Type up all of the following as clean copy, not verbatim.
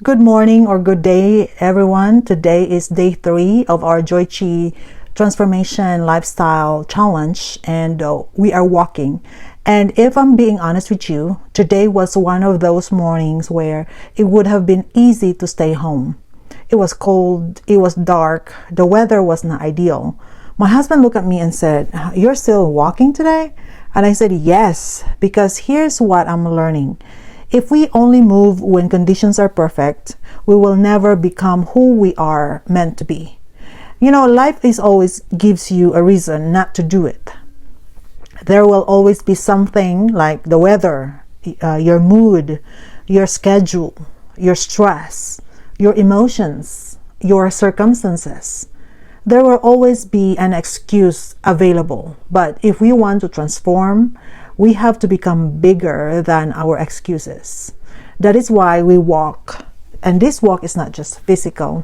Good morning or good day, everyone. Today is day 3 of our JoyChi Transformation Lifestyle Challenge, and we are walking. And if I'm being honest with you, today was one of those mornings where it would have been easy to stay home. It was cold, it was dark, the weather was not ideal. My husband looked at me and said, "You're still walking today?" And I said, "Yes, because here's what I'm learning. If we only move when conditions are perfect, we will never become who we are meant to be. You know, life is always gives you a reason not to do it. There will always be something like the weather, your mood, your schedule, your stress, your emotions, your circumstances. There will always be an excuse available. But if we want to transform, we have to become bigger than our excuses. That is why we walk. And this walk is not just physical.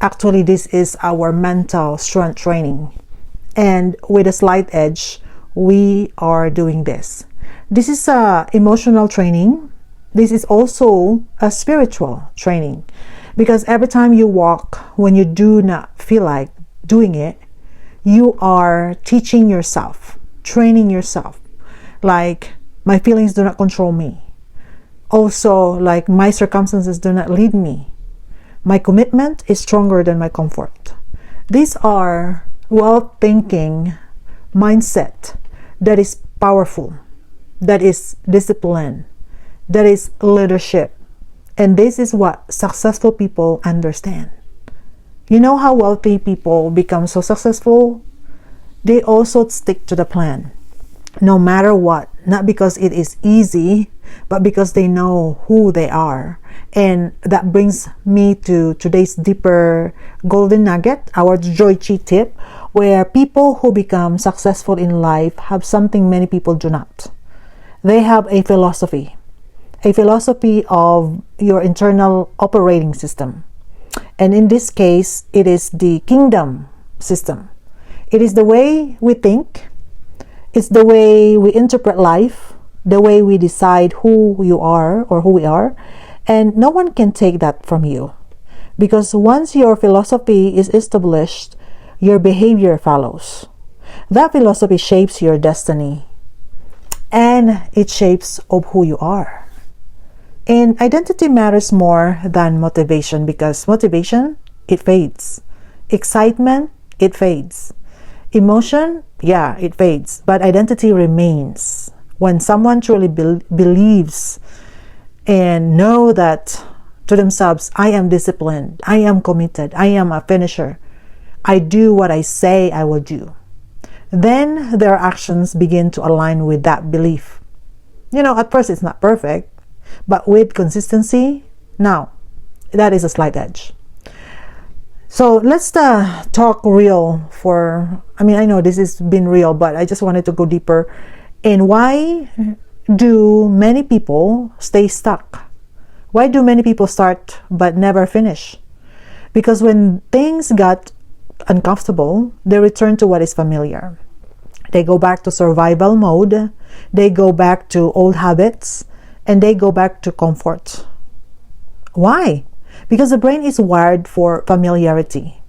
Actually, this is our mental strength training. And with a slight edge, we are doing this. This is a emotional training. This is also a spiritual training. Because every time you walk, when you do not feel like doing it, you are teaching yourself, training yourself. Like, my feelings do not control me. Also, like, my circumstances do not lead me. My commitment is stronger than my comfort. These are well-thinking mindset that is powerful, that is discipline, that is leadership. And this is what successful people understand. You know how wealthy people become so successful? They also stick to the plan. No matter what, not because it is easy, but because they know who they are. And that brings me to today's deeper golden nugget, our JoyChi tip, where people who become successful in life have something many people do not. They have a philosophy of your internal operating system. And in this case, it is the kingdom system. It is the way we think. It's the way we interpret life, the way we decide who you are or who we are, and no one can take that from you. Because once your philosophy is established, your behavior follows. That philosophy shapes your destiny, and it shapes of who you are. And identity matters more than motivation, because motivation, it fades. Excitement, it fades. Emotion, yeah, it fades, but identity remains. When someone truly believes and know that to themselves, I am disciplined, I am committed, I am a finisher, I do what I say I will do, then their actions begin to align with that belief. You know, at first it's not perfect, but with consistency, now, that is a slight edge. So let's talk real I know this has been real, but I just wanted to go deeper. And why do many people stay stuck? Why do many people start but never finish? Because when things got uncomfortable, they return to what is familiar. They go back to survival mode. They go back to old habits. And they go back to comfort. Why? Because the brain is wired for familiarity.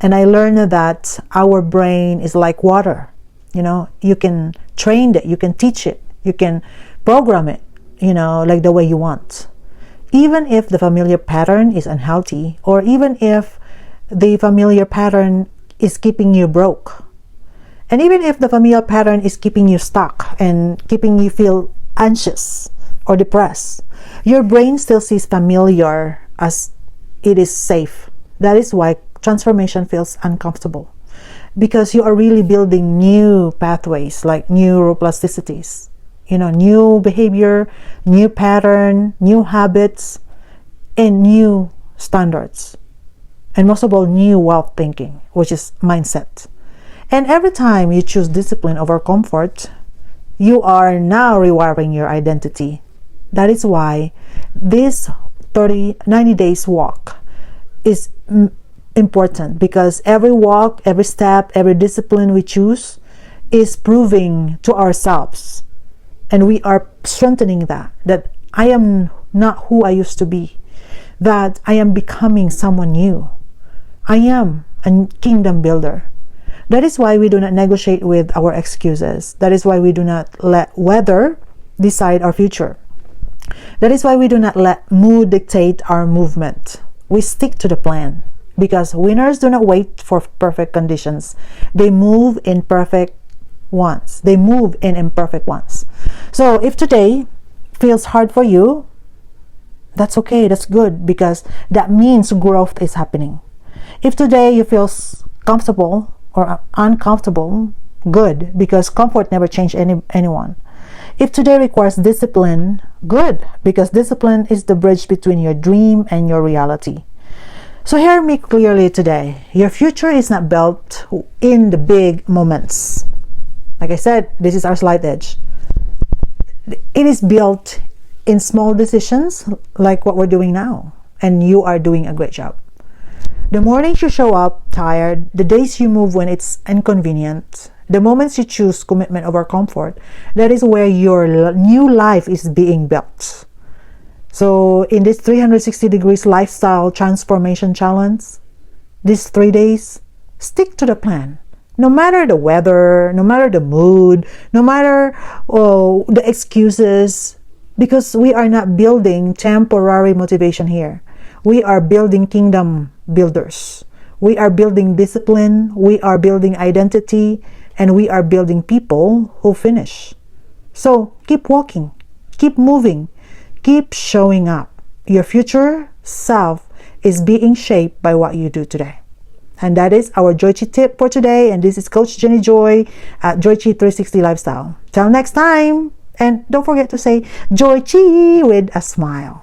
And I learned that our brain is like water. You know, you can train it, you can teach it, you can program it, like the way you want. Even if the familiar pattern is unhealthy, or even if the familiar pattern is keeping you broke. And even if the familiar pattern is keeping you stuck and keeping you feel anxious or depressed, your brain still sees familiar as it is safe. That is why transformation feels uncomfortable, because you are really building new pathways, like neuroplasticities, new behavior, new pattern, new habits, and new standards. And most of all, new wealth thinking, which is mindset. And every time you choose discipline over comfort, you are now rewiring your identity. That is why this 90 days walk is important, because every walk, every step, every discipline we choose is proving to ourselves, and we are strengthening that I am not who I used to be. that I am becoming someone new. I am a kingdom builder. That is why we do not negotiate with our excuses. That is why we do not let weather decide our future. That is why we do not let mood dictate our movement. We stick to the plan, because winners do not wait for perfect conditions. They move in perfect ones. They move in imperfect ones. So if today feels hard for you, that's okay. That's good, because that means growth is happening. If today you feel comfortable or uncomfortable, good, because comfort never changed anyone. If today requires discipline, good, because discipline is the bridge between your dream and your reality. So hear me clearly today. Your future is not built in the big moments. Like I said, this is our slight edge. It is built in small decisions like what we're doing now. And you are doing a great job. The mornings you show up tired, the days you move when it's inconvenient, the moments you choose commitment over comfort, that is where your new life is being built. So in this 360 degrees lifestyle transformation challenge, these 3 days, stick to the plan. No matter the weather, no matter the mood, no matter the excuses, because we are not building temporary motivation here. We are building kingdom builders. We are building discipline. We are building identity. And we are building people who finish. So keep walking. Keep moving. Keep showing up. Your future self is being shaped by what you do today. And that is our JoyChi tip for today. And this is Coach Jenny Joy at JoyChi360 Lifestyle. Till next time. And don't forget to say JoyChi with a smile.